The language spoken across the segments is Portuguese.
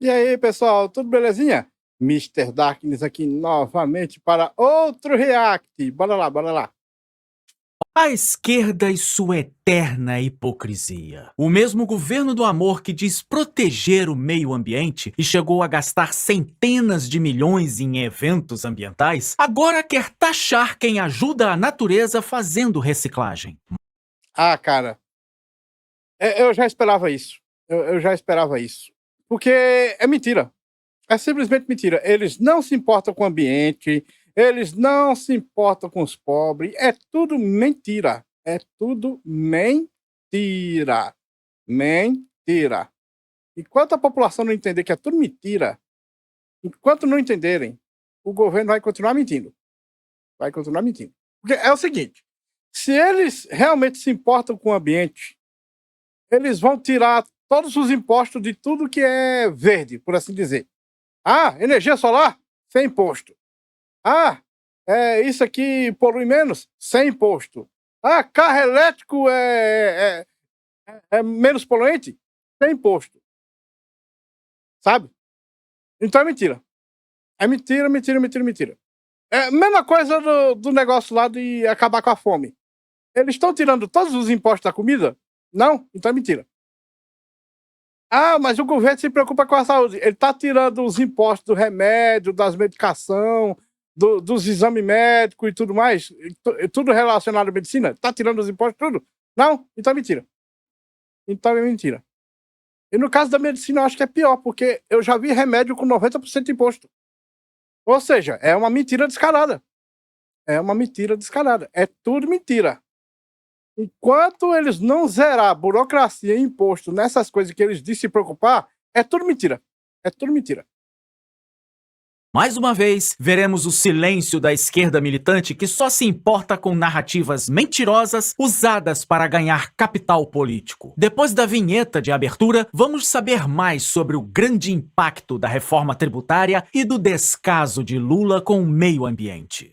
E aí, pessoal, tudo belezinha? Mister Darkness aqui novamente para outro react. Bora lá, bora lá. A esquerda e sua eterna hipocrisia. O mesmo governo do amor que diz proteger o meio ambiente e chegou a gastar centenas de milhões em eventos ambientais, agora quer taxar quem ajuda a natureza fazendo reciclagem. Ah, cara, eu já esperava isso. Eu já esperava isso. Porque é mentira. É simplesmente mentira. Eles não se importam com o ambiente, eles não se importam com os pobres. É tudo mentira. É tudo mentira. Mentira. Enquanto a população não entender que é tudo mentira, enquanto não entenderem, o governo vai continuar mentindo. Vai continuar mentindo. Porque é o seguinte: se eles realmente se importam com o ambiente, eles vão tirar todos os impostos de tudo que é verde, por assim dizer. Ah, energia solar? Sem imposto. Ah, isso aqui polui menos? Sem imposto. Ah, carro elétrico é menos poluente? Sem imposto. Sabe? Então é mentira. É mentira, mentira, mentira, mentira. É a mesma coisa do negócio lá de acabar com a fome. Eles estão tirando todos os impostos da comida? Não? Então é mentira. Ah, mas o governo se preocupa com a saúde. Ele está tirando os impostos do remédio, das medicação, dos exames médicos e tudo mais, tudo relacionado à medicina. Está tirando os impostos, tudo? Não? Então é mentira. Então é mentira. E no caso da medicina, eu acho que é pior, porque eu já vi remédio com 90% de imposto. Ou seja, é uma mentira descarada. É uma mentira descarada. É tudo mentira. Enquanto eles não zerar burocracia e imposto nessas coisas que eles dizem se preocupar, é tudo mentira. É tudo mentira. Mais uma vez, veremos o silêncio da esquerda militante que só se importa com narrativas mentirosas usadas para ganhar capital político. Depois da vinheta de abertura, vamos saber mais sobre o grande impacto da reforma tributária e do descaso de Lula com o meio ambiente.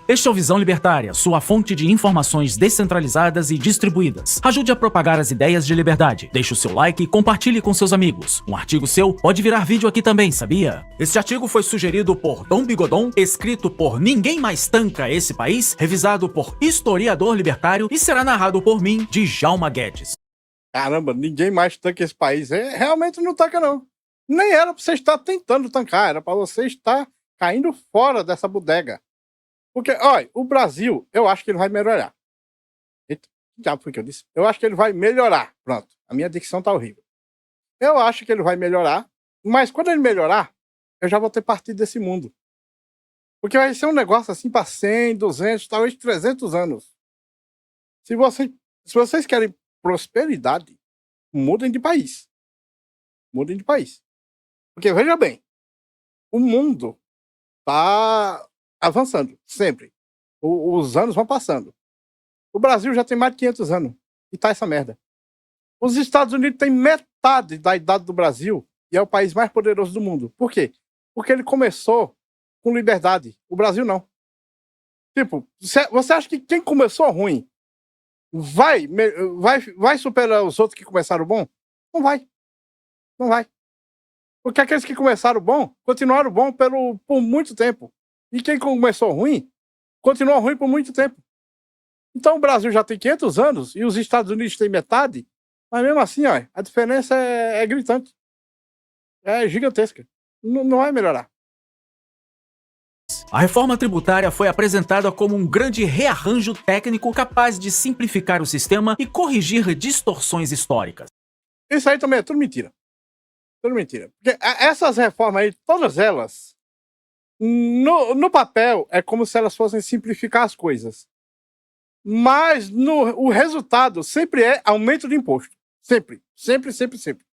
Este é o Visão Libertária, sua fonte de informações descentralizadas e distribuídas. Ajude a propagar as ideias de liberdade. Deixe o seu like e compartilhe com seus amigos. Um artigo seu pode virar vídeo aqui também, sabia? Este artigo foi sugerido por Dom Bigodon, escrito por Ninguém Mais Tanca Esse País, revisado por Historiador Libertário e será narrado por mim, Djalma Guedes. Caramba, ninguém mais tanca esse país. Realmente não tanca, não. Nem era pra você estar tentando tancar, era pra você estar caindo fora dessa bodega. Porque, olha, o Brasil, eu acho que ele vai melhorar. Eita, que diabo foi que eu disse? Eu acho que ele vai melhorar. Pronto, a minha dicção tá horrível. Eu acho que ele vai melhorar, mas quando ele melhorar, eu já vou ter partido desse mundo. Porque vai ser um negócio assim para 100, 200, talvez 300 anos. Se, você, se vocês querem prosperidade, mudem de país. Mudem de país. Porque veja bem, o mundo tá avançando, sempre. Os anos vão passando. O Brasil já tem mais de 500 anos e tá essa merda. Os Estados Unidos têm metade da idade do Brasil e é o país mais poderoso do mundo. Por quê? Porque ele começou com liberdade. O Brasil não. Tipo, você acha que quem começou ruim vai superar os outros que começaram bom? Não vai. Não vai. Porque aqueles que começaram bom, continuaram bom por muito tempo. E quem começou ruim, continuou ruim por muito tempo. Então o Brasil já tem 500 anos e os Estados Unidos têm metade, mas mesmo assim, ó, a diferença é gritante. É gigantesca. Não vai melhorar. A reforma tributária foi apresentada como um grande rearranjo técnico capaz de simplificar o sistema e corrigir distorções históricas. Isso aí também é tudo mentira. Tudo mentira. Porque essas reformas aí, todas elas, no papel, é como se elas fossem simplificar as coisas. Mas o resultado sempre é aumento de imposto. Sempre. Sempre, sempre, sempre.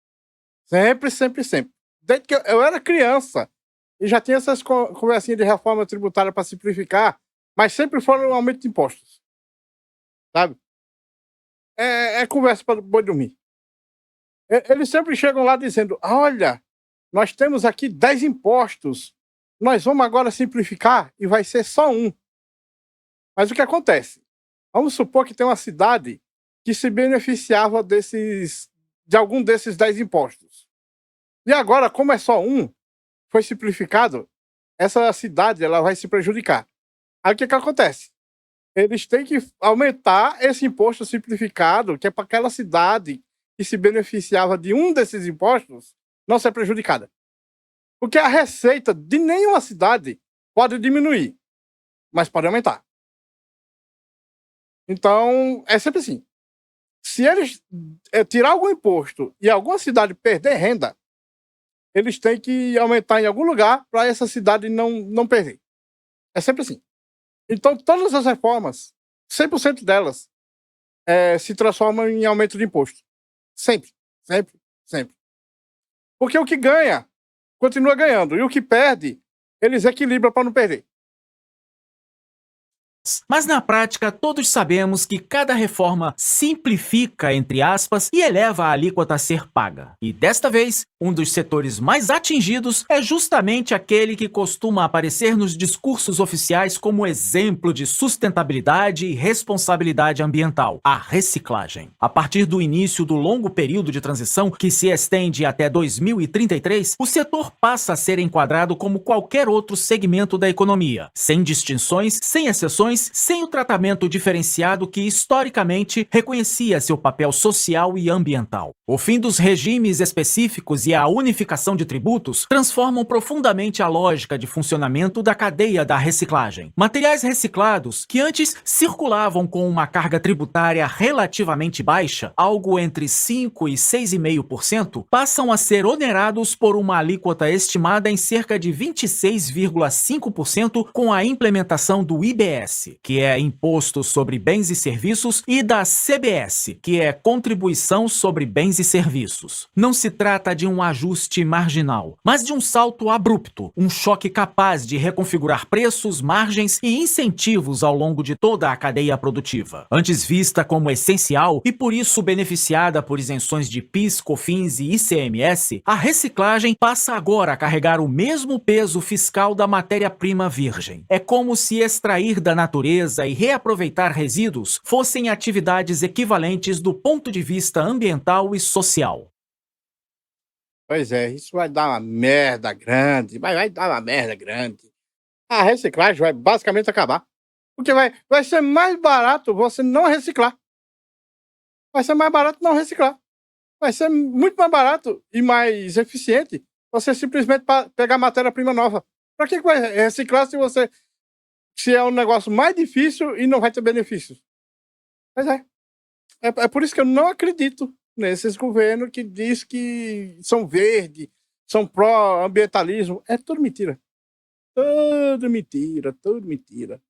Sempre, sempre, sempre. Desde que eu era criança e já tinha essas conversinhas de reforma tributária para simplificar, mas sempre foram um aumento de impostos. Sabe? É conversa para boi dormir. Eles sempre chegam lá dizendo: olha, nós temos aqui 10 impostos, nós vamos agora simplificar e vai ser só um. Mas o que acontece? Vamos supor que tem uma cidade que se beneficiava de algum desses 10 impostos. E agora, como é só um, foi simplificado, essa cidade ela vai se prejudicar. Aí o que que acontece? Eles têm que aumentar esse imposto simplificado, que é para aquela cidade que se beneficiava de um desses impostos não ser prejudicada. Porque a receita de nenhuma cidade pode diminuir, mas pode aumentar. Então, é sempre assim. Se eles tirar algum imposto e alguma cidade perder renda, eles têm que aumentar em algum lugar para essa cidade não perder. É sempre assim. Então, todas as reformas, 100% delas, se transformam em aumento de imposto. Sempre, sempre, sempre. Porque o que ganha, continua ganhando. E o que perde, eles equilibram para não perder. Mas na prática, todos sabemos que cada reforma simplifica, entre aspas, e eleva a alíquota a ser paga. E desta vez, um dos setores mais atingidos é justamente aquele que costuma aparecer nos discursos oficiais como exemplo de sustentabilidade e responsabilidade ambiental: a reciclagem. A partir do início do longo período de transição, que se estende até 2033, o setor passa a ser enquadrado como qualquer outro segmento da economia, sem distinções, sem exceções, sem o tratamento diferenciado que historicamente reconhecia seu papel social e ambiental. O fim dos regimes específicos e a unificação de tributos transformam profundamente a lógica de funcionamento da cadeia da reciclagem. Materiais reciclados, que antes circulavam com uma carga tributária relativamente baixa, algo entre 5% e 6,5%, passam a ser onerados por uma alíquota estimada em cerca de 26,5% com a implementação do IBS, que é Imposto sobre Bens e Serviços, e da CBS, que é Contribuição sobre Bens e Serviços. Não se trata de um ajuste marginal, mas de um salto abrupto, um choque capaz de reconfigurar preços, margens e incentivos ao longo de toda a cadeia produtiva. Antes vista como essencial e por isso beneficiada por isenções de PIS, COFINS e ICMS, a reciclagem passa agora a carregar o mesmo peso fiscal da matéria-prima virgem. É como se extrair da natureza e reaproveitar resíduos fossem atividades equivalentes do ponto de vista ambiental e social. Pois é, isso vai dar uma merda grande, vai dar uma merda grande. A reciclagem vai basicamente acabar. Porque vai ser mais barato você não reciclar. Vai ser mais barato não reciclar. Vai ser muito mais barato e mais eficiente você simplesmente pegar matéria-prima nova. Para que vai reciclar se é um negócio mais difícil e não vai ter benefícios? Pois é. É por isso que eu não acredito nesses governos que diz que são verde, são pró-ambientalismo. É tudo mentira. Tudo mentira, tudo mentira.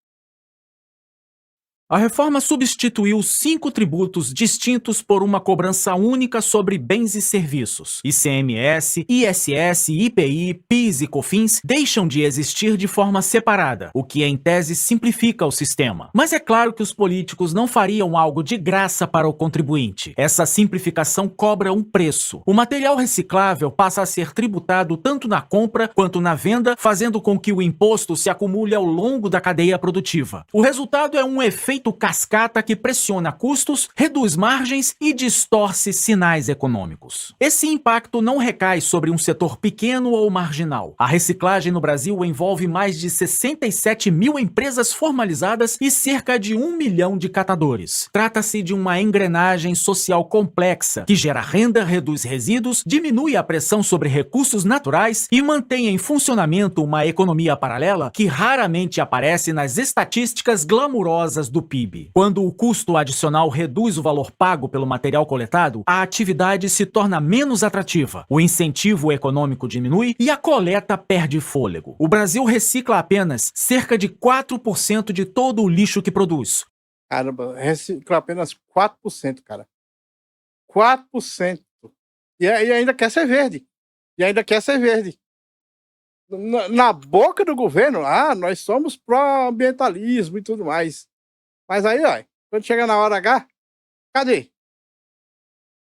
A reforma substituiu 5 tributos distintos por uma cobrança única sobre bens e serviços. ICMS, ISS, IPI, PIS e COFINS deixam de existir de forma separada, o que em tese simplifica o sistema. Mas é claro que os políticos não fariam algo de graça para o contribuinte. Essa simplificação cobra um preço. O material reciclável passa a ser tributado tanto na compra quanto na venda, fazendo com que o imposto se acumule ao longo da cadeia produtiva. O resultado é um efeito cascata que pressiona custos, reduz margens e distorce sinais econômicos. Esse impacto não recai sobre um setor pequeno ou marginal. A reciclagem no Brasil envolve mais de 67 mil empresas formalizadas e cerca de 1 milhão de catadores. Trata-se de uma engrenagem social complexa que gera renda, reduz resíduos, diminui a pressão sobre recursos naturais e mantém em funcionamento uma economia paralela que raramente aparece nas estatísticas glamurosas do PIB. Quando o custo adicional reduz o valor pago pelo material coletado, a atividade se torna menos atrativa, o incentivo econômico diminui e a coleta perde fôlego. O Brasil recicla apenas cerca de 4% de todo o lixo que produz. Caramba, recicla apenas 4%, cara. 4%. E ainda quer ser verde. E ainda quer ser verde. Na boca do governo, nós somos pró-ambientalismo e tudo mais. Mas aí, ó, quando chega na hora H, cadê?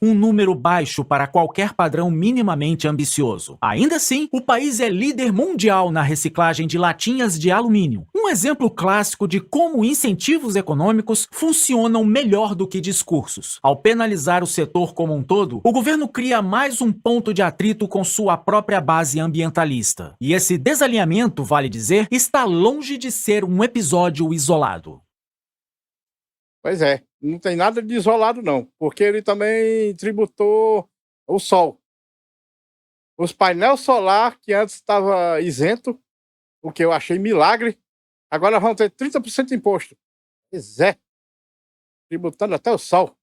um número baixo para qualquer padrão minimamente ambicioso. Ainda assim, o país é líder mundial na reciclagem de latinhas de alumínio. Um exemplo clássico de como incentivos econômicos funcionam melhor do que discursos. Ao penalizar o setor como um todo, o governo cria mais um ponto de atrito com sua própria base ambientalista. E esse desalinhamento, vale dizer, está longe de ser um episódio isolado. Pois é, não tem nada de isolado não, porque ele também tributou o sol. Os painéis solar que antes estava isento, o que eu achei milagre, agora vão ter 30% de imposto. Pois é, tributando até o sol.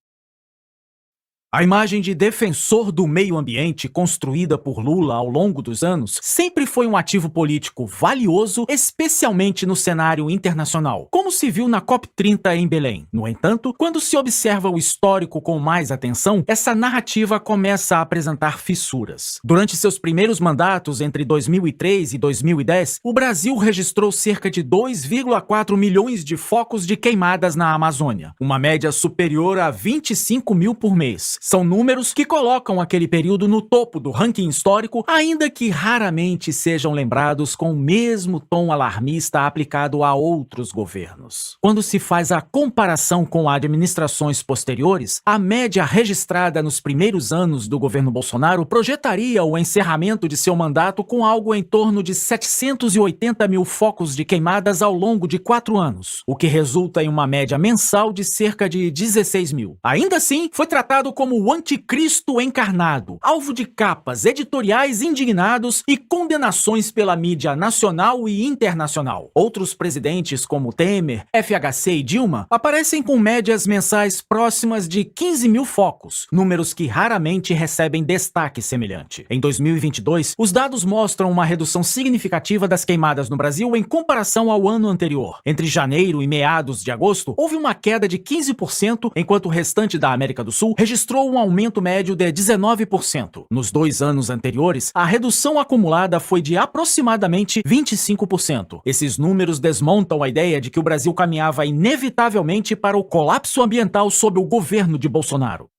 A imagem de defensor do meio ambiente construída por Lula ao longo dos anos sempre foi um ativo político valioso, especialmente no cenário internacional, como se viu na COP30 em Belém. No entanto, quando se observa o histórico com mais atenção, essa narrativa começa a apresentar fissuras. Durante seus primeiros mandatos, entre 2003 e 2010, o Brasil registrou cerca de 2,4 milhões de focos de queimadas na Amazônia, uma média superior a 25 mil por mês. São números que colocam aquele período no topo do ranking histórico, ainda que raramente sejam lembrados com o mesmo tom alarmista aplicado a outros governos. Quando se faz a comparação com administrações posteriores, a média registrada nos primeiros anos do governo Bolsonaro projetaria o encerramento de seu mandato com algo em torno de 780 mil focos de queimadas ao longo de 4 anos, o que resulta em uma média mensal de cerca de 16 mil. Ainda assim, foi tratado como o anticristo encarnado, alvo de capas editoriais indignados e condenações pela mídia nacional e internacional. Outros presidentes como Temer, FHC e Dilma aparecem com médias mensais próximas de 15 mil focos, números que raramente recebem destaque semelhante. Em 2022, os dados mostram uma redução significativa das queimadas no Brasil em comparação ao ano anterior. Entre janeiro e meados de agosto, houve uma queda de 15%, enquanto o restante da América do Sul registrou um aumento médio de 19%. Nos 2 anos anteriores, a redução acumulada foi de aproximadamente 25%. Esses números desmontam a ideia de que o Brasil caminhava inevitavelmente para o colapso ambiental sob o governo de Bolsonaro.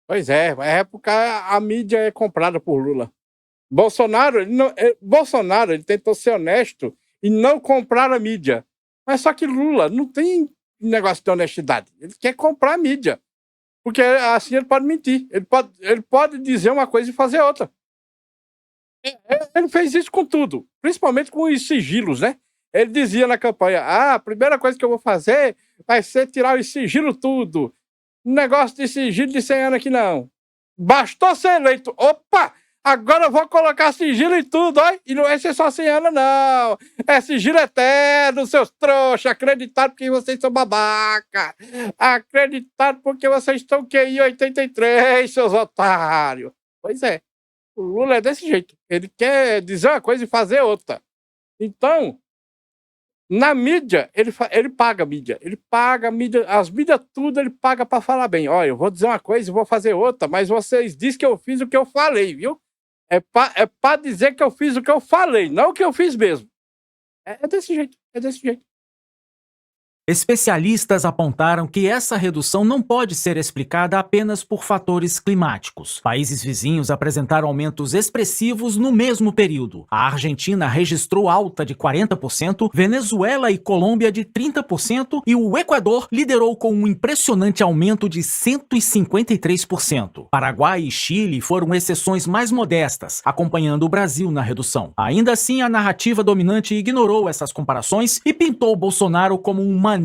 Pois é, na época a mídia é comprada por Lula. Bolsonaro, Bolsonaro ele tentou ser honesto e não comprar a mídia. Mas só que Lula não tem negócio de honestidade. Ele quer comprar a mídia. Porque assim ele pode mentir. Ele pode dizer uma coisa e fazer outra. Ele fez isso com tudo. Principalmente com os sigilos, né? Ele dizia na campanha, a primeira coisa que eu vou fazer vai ser tirar os sigilos tudo. Negócio de sigilo de 100 anos aqui não. Bastou ser eleito. Opa! Agora eu vou colocar sigilo em tudo, ó. E não vai ser só 100 anos, não. É sigilo eterno, seus trouxas. Acreditado porque vocês são babaca. Acreditado porque vocês estão QI 83, seus otários. Pois é. O Lula é desse jeito. Ele quer dizer uma coisa e fazer outra. Então, na mídia, ele paga a mídia. Ele paga a mídia, as mídias tudo ele paga para falar bem. Olha, eu vou dizer uma coisa e vou fazer outra, mas vocês dizem que eu fiz o que eu falei, viu? É pra dizer que eu fiz o que eu falei, não o que eu fiz mesmo. É desse jeito, é desse jeito. Especialistas apontaram que essa redução não pode ser explicada apenas por fatores climáticos. Países vizinhos apresentaram aumentos expressivos no mesmo período. A Argentina registrou alta de 40%, Venezuela e Colômbia de 30% e o Equador liderou com um impressionante aumento de 153%. Paraguai e Chile foram exceções mais modestas, acompanhando o Brasil na redução. Ainda assim, a narrativa dominante ignorou essas comparações e pintou Bolsonaro como um maníaco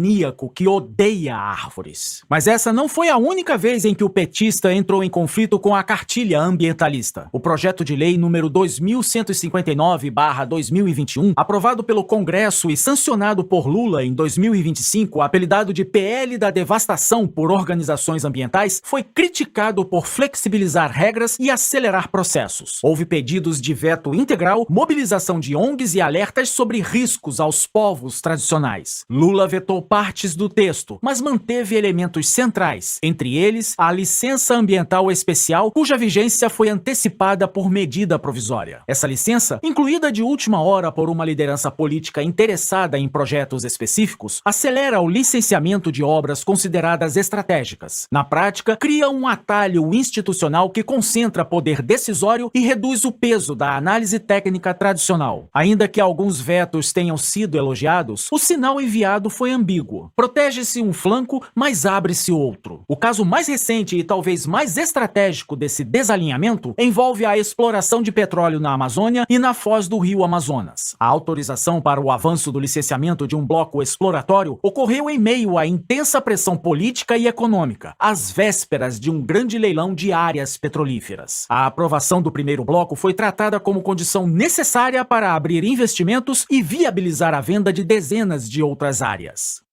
que odeia árvores. Mas essa não foi a única vez em que o petista entrou em conflito com a cartilha ambientalista. O projeto de lei número 2159/2021, aprovado pelo Congresso e sancionado por Lula em 2025, apelidado de PL da devastação por organizações ambientais, foi criticado por flexibilizar regras e acelerar processos. Houve pedidos de veto integral, mobilização de ONGs e alertas sobre riscos aos povos tradicionais. Lula vetou acrescentou partes do texto, mas manteve elementos centrais, entre eles a licença ambiental especial, cuja vigência foi antecipada por medida provisória. Essa licença, incluída de última hora por uma liderança política interessada em projetos específicos, acelera o licenciamento de obras consideradas estratégicas. Na prática, cria um atalho institucional que concentra poder decisório e reduz o peso da análise técnica tradicional. Ainda que alguns vetos tenham sido elogiados, o sinal enviado foi ambíguo. Protege-se um flanco, mas abre-se outro. O caso mais recente e talvez mais estratégico desse desalinhamento envolve a exploração de petróleo na Amazônia e na foz do rio Amazonas. A autorização para o avanço do licenciamento de um bloco exploratório ocorreu em meio à intensa pressão política e econômica, às vésperas de um grande leilão de áreas petrolíferas. A aprovação do primeiro bloco foi tratada como condição necessária para abrir investimentos e viabilizar a venda de dezenas de outras áreas.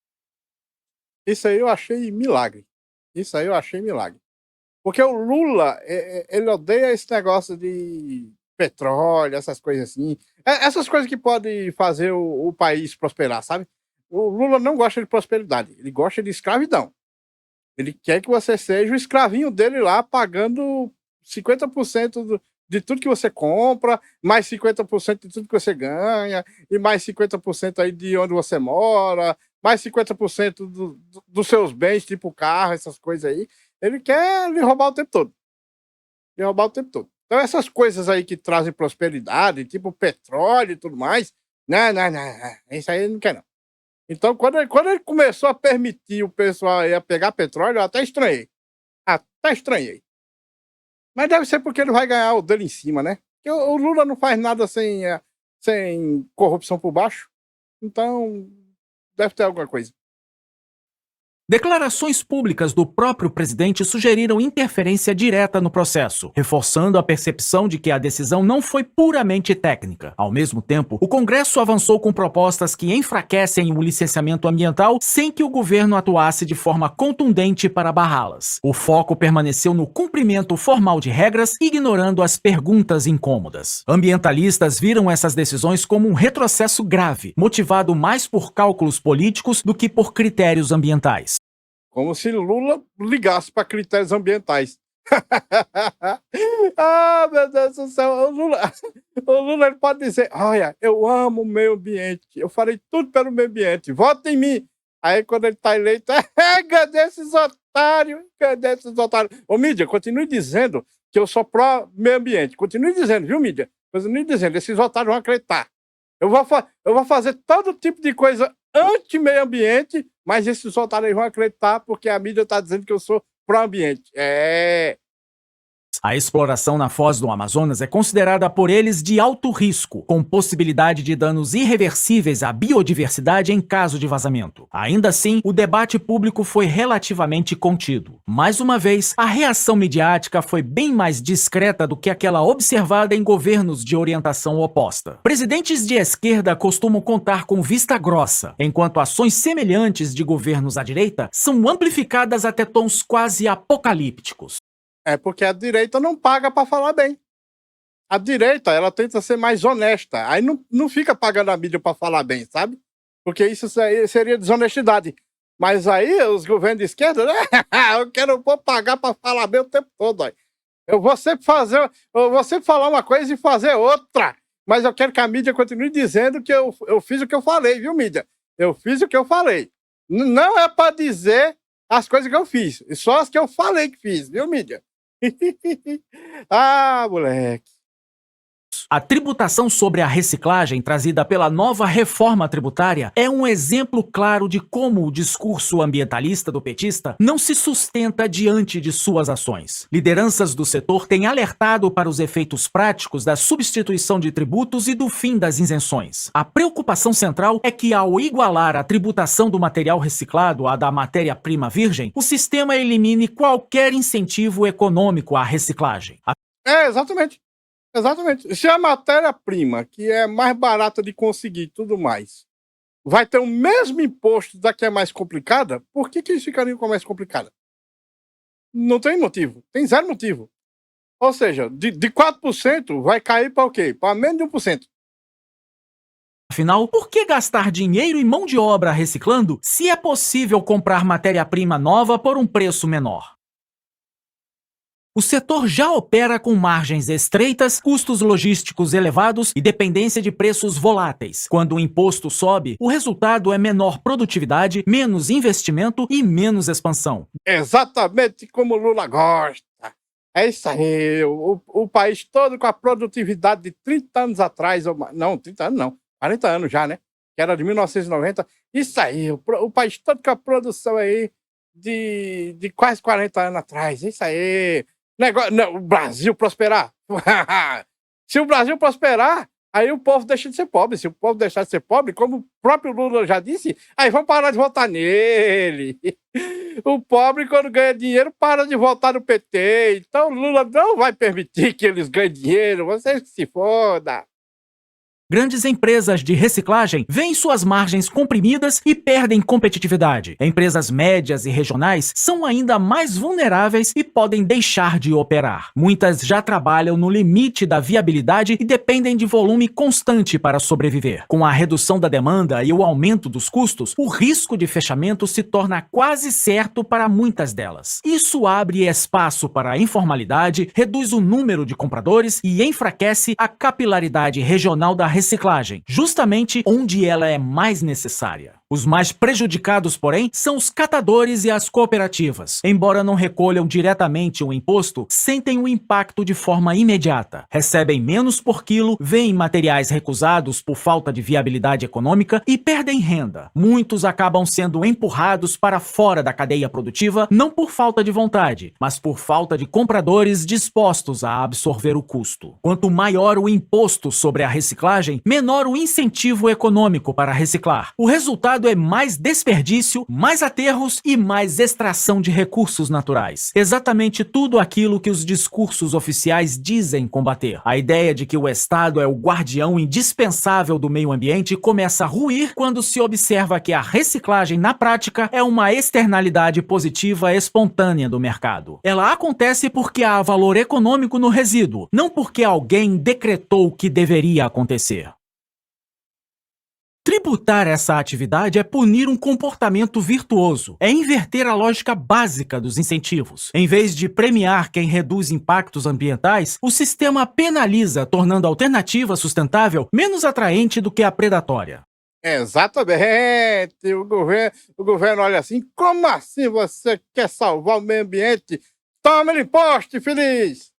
Isso aí eu achei milagre. Isso aí eu achei milagre. Porque o Lula, ele odeia esse negócio de petróleo, essas coisas assim. Essas coisas que podem fazer o país prosperar, sabe? O Lula não gosta de prosperidade, ele gosta de escravidão. Ele quer que você seja o escravinho dele lá, pagando 50% de tudo que você compra, mais 50% de tudo que você ganha, e mais 50% aí de onde você mora, mais 50% dos seus bens, tipo carro, essas coisas aí. Ele quer lhe roubar o tempo todo. Lhe roubar o tempo todo. Então essas coisas aí que trazem prosperidade, tipo petróleo e tudo mais, não, isso aí ele não quer não. Então quando ele começou a permitir o pessoal aí a pegar petróleo, eu até estranhei. Até estranhei. Mas deve ser porque ele vai ganhar o dele em cima, né? Porque o Lula não faz nada sem corrupção por baixo. Então, deve ter alguma coisa. Declarações públicas do próprio presidente sugeriram interferência direta no processo, reforçando a percepção de que a decisão não foi puramente técnica. Ao mesmo tempo, o Congresso avançou com propostas que enfraquecem o licenciamento ambiental sem que o governo atuasse de forma contundente para barrá-las. O foco permaneceu no cumprimento formal de regras, ignorando as perguntas incômodas. Ambientalistas viram essas decisões como um retrocesso grave, motivado mais por cálculos políticos do que por critérios ambientais. Como se Lula ligasse para critérios ambientais. Ah, meu Deus do céu. O Lula ele pode dizer: olha, eu amo o meio ambiente, eu farei tudo pelo meio ambiente, vota em mim. Aí quando ele está eleito, cadê esses otários? Cadê esses otários? Ô, mídia, continue dizendo que eu sou pró-meio ambiente. Continue dizendo, viu, mídia? Continue dizendo, esses otários vão acreditar. Eu vou fazer todo tipo de coisa anti-meio ambiente, mas esses otários vão acreditar porque a mídia está dizendo que eu sou pró-ambiente. A exploração na foz do Amazonas é considerada por eles de alto risco, com possibilidade de danos irreversíveis à biodiversidade em caso de vazamento. Ainda assim, o debate público foi relativamente contido. Mais uma vez, a reação midiática foi bem mais discreta do que aquela observada em governos de orientação oposta. Presidentes de esquerda costumam contar com vista grossa, enquanto ações semelhantes de governos à direita são amplificadas até tons quase apocalípticos. É porque a direita não paga para falar bem. A direita, ela tenta ser mais honesta. Aí não fica pagando a mídia para falar bem, sabe? Porque isso seria desonestidade. Mas aí os governos de esquerda, né? Vou pagar para falar bem o tempo todo. Ó. Eu vou sempre falar uma coisa e fazer outra. Mas eu quero que a mídia continue dizendo que eu fiz o que eu falei, viu, mídia? Eu fiz o que eu falei. Não é para dizer as coisas que eu fiz. Só as que eu falei que fiz, viu, mídia? Ah, moleque. A tributação sobre a reciclagem trazida pela nova reforma tributária é um exemplo claro de como o discurso ambientalista do petista não se sustenta diante de suas ações. Lideranças do setor têm alertado para os efeitos práticos da substituição de tributos e do fim das isenções. A preocupação central é que, ao igualar a tributação do material reciclado à da matéria-prima virgem, o sistema elimine qualquer incentivo econômico à reciclagem. Exatamente. Exatamente. Se a matéria-prima, que é mais barata de conseguir e tudo mais, vai ter o mesmo imposto da que é mais complicada, por que eles ficariam com a mais complicada? Não tem motivo. Tem zero motivo. Ou seja, de 4% vai cair para o quê? Para menos de 1%. Afinal, por que gastar dinheiro e mão de obra reciclando se é possível comprar matéria-prima nova por um preço menor? O setor já opera com margens estreitas, custos logísticos elevados e dependência de preços voláteis. Quando o imposto sobe, o resultado é menor produtividade, menos investimento e menos expansão. Exatamente como o Lula gosta. É isso aí. O país todo com a produtividade de 30 anos atrás, não, 30 anos não, 40 anos já, né? Que era de 1990. Isso aí, o país todo com a produção aí de quase 40 anos atrás. Isso aí. Não, o Brasil prosperar. Se o Brasil prosperar, aí o povo deixa de ser pobre. Se o povo deixar de ser pobre, como o próprio Lula já disse, aí vão parar de votar nele. O pobre, quando ganha dinheiro, para de votar no PT. Então o Lula não vai permitir que eles ganhem dinheiro. Vocês que se foda. Grandes empresas de reciclagem veem suas margens comprimidas e perdem competitividade. Empresas médias e regionais são ainda mais vulneráveis e podem deixar de operar. Muitas já trabalham no limite da viabilidade e dependem de volume constante para sobreviver. Com a redução da demanda e o aumento dos custos, o risco de fechamento se torna quase certo para muitas delas. Isso abre espaço para a informalidade, reduz o número de compradores e enfraquece a capilaridade regional da reciclagem, justamente onde ela é mais necessária. Os mais prejudicados, porém, são os catadores e as cooperativas. Embora não recolham diretamente o imposto, sentem o impacto de forma imediata. Recebem menos por quilo, veem materiais recusados por falta de viabilidade econômica e perdem renda. Muitos acabam sendo empurrados para fora da cadeia produtiva, não por falta de vontade, mas por falta de compradores dispostos a absorver o custo. Quanto maior o imposto sobre a reciclagem, menor o incentivo econômico para reciclar. O resultado é mais desperdício, mais aterros e mais extração de recursos naturais. Exatamente tudo aquilo que os discursos oficiais dizem combater. A ideia de que o Estado é o guardião indispensável do meio ambiente começa a ruir quando se observa que a reciclagem na prática é uma externalidade positiva espontânea do mercado. Ela acontece porque há valor econômico no resíduo, não porque alguém decretou que deveria acontecer. Tributar essa atividade é punir um comportamento virtuoso, é inverter a lógica básica dos incentivos. Em vez de premiar quem reduz impactos ambientais, o sistema penaliza, tornando a alternativa sustentável menos atraente do que a predatória. Exatamente. O governo olha assim, como assim você quer salvar o meio ambiente? Toma imposto, infeliz!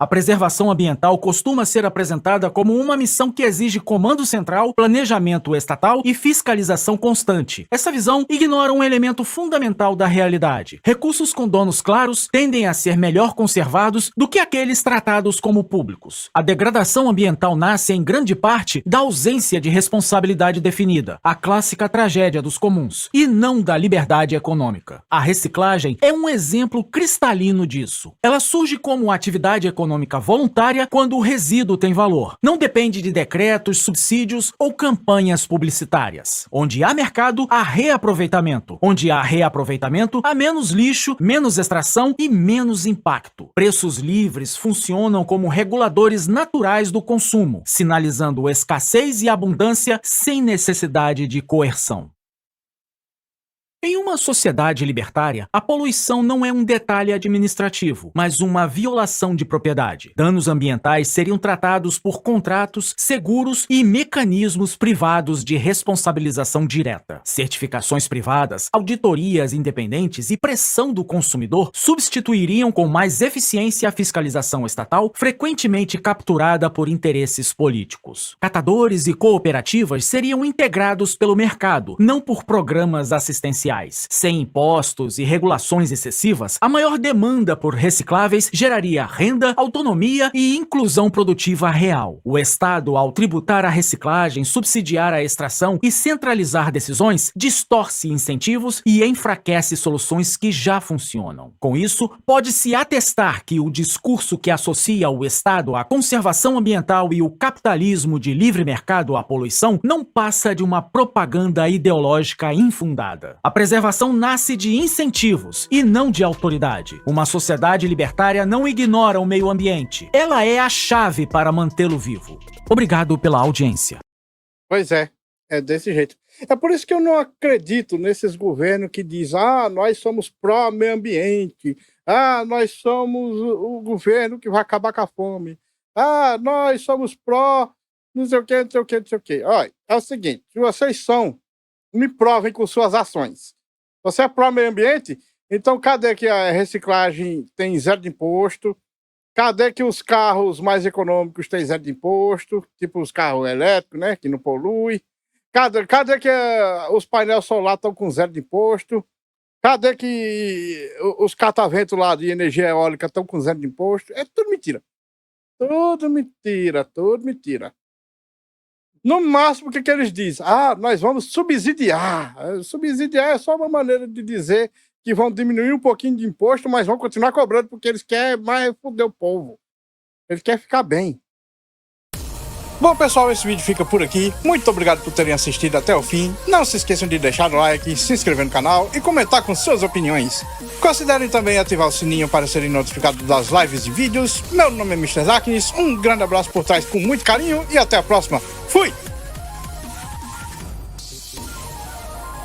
A preservação ambiental costuma ser apresentada como uma missão que exige comando central, planejamento estatal e fiscalização constante. Essa visão ignora um elemento fundamental da realidade. Recursos com donos claros tendem a ser melhor conservados do que aqueles tratados como públicos. A degradação ambiental nasce, em grande parte, da ausência de responsabilidade definida, a clássica tragédia dos comuns, e não da liberdade econômica. A reciclagem é um exemplo cristalino disso. Ela surge como atividade econômica voluntária quando o resíduo tem valor. Não depende de decretos, subsídios ou campanhas publicitárias. Onde há mercado, há reaproveitamento. Onde há reaproveitamento, há menos lixo, menos extração e menos impacto. Preços livres funcionam como reguladores naturais do consumo, sinalizando escassez e abundância sem necessidade de coerção. Em uma sociedade libertária, a poluição não é um detalhe administrativo, mas uma violação de propriedade. Danos ambientais seriam tratados por contratos, seguros e mecanismos privados de responsabilização direta. Certificações privadas, auditorias independentes e pressão do consumidor substituiriam com mais eficiência a fiscalização estatal, frequentemente capturada por interesses políticos. Catadores e cooperativas seriam integrados pelo mercado, não por programas assistenciais. Sem impostos e regulações excessivas, a maior demanda por recicláveis geraria renda, autonomia e inclusão produtiva real. O Estado, ao tributar a reciclagem, subsidiar a extração e centralizar decisões, distorce incentivos e enfraquece soluções que já funcionam. Com isso, pode-se atestar que o discurso que associa o Estado à conservação ambiental e o capitalismo de livre mercado à poluição não passa de uma propaganda ideológica infundada. A preservação nasce de incentivos e não de autoridade. Uma sociedade libertária não ignora o meio ambiente. Ela é a chave para mantê-lo vivo. Obrigado pela audiência. Pois é desse jeito. É por isso que eu não acredito nesses governos que dizem: "Ah, nós somos pró-meio ambiente. Ah, nós somos o governo que vai acabar com a fome. Ah, nós somos pró não sei o quê, não sei o quê, não sei o quê". Olha, é o seguinte, se vocês são, me provem com suas ações. Você é pró-meio ambiente, então cadê que a reciclagem tem zero de imposto? Cadê que os carros mais econômicos têm zero de imposto? Tipo os carros elétricos, né, que não polui. Cadê que os painéis solar estão com zero de imposto? Cadê que os cataventos lá de energia eólica estão com zero de imposto? É tudo mentira. Tudo mentira, tudo mentira. No máximo, o que que eles dizem? "Ah, nós vamos subsidiar". Subsidiar é só uma maneira de dizer que vão diminuir um pouquinho de imposto, mas vão continuar cobrando, porque eles querem mais foder o povo. Eles querem ficar bem. Bom, pessoal, esse vídeo fica por aqui. Muito obrigado por terem assistido até o fim. Não se esqueçam de deixar o like, se inscrever no canal e comentar com suas opiniões. Considerem também ativar o sininho para serem notificados das lives e vídeos. Meu nome é Mr. Zaknis, um grande abraço por trás com muito carinho e até a próxima. Fui!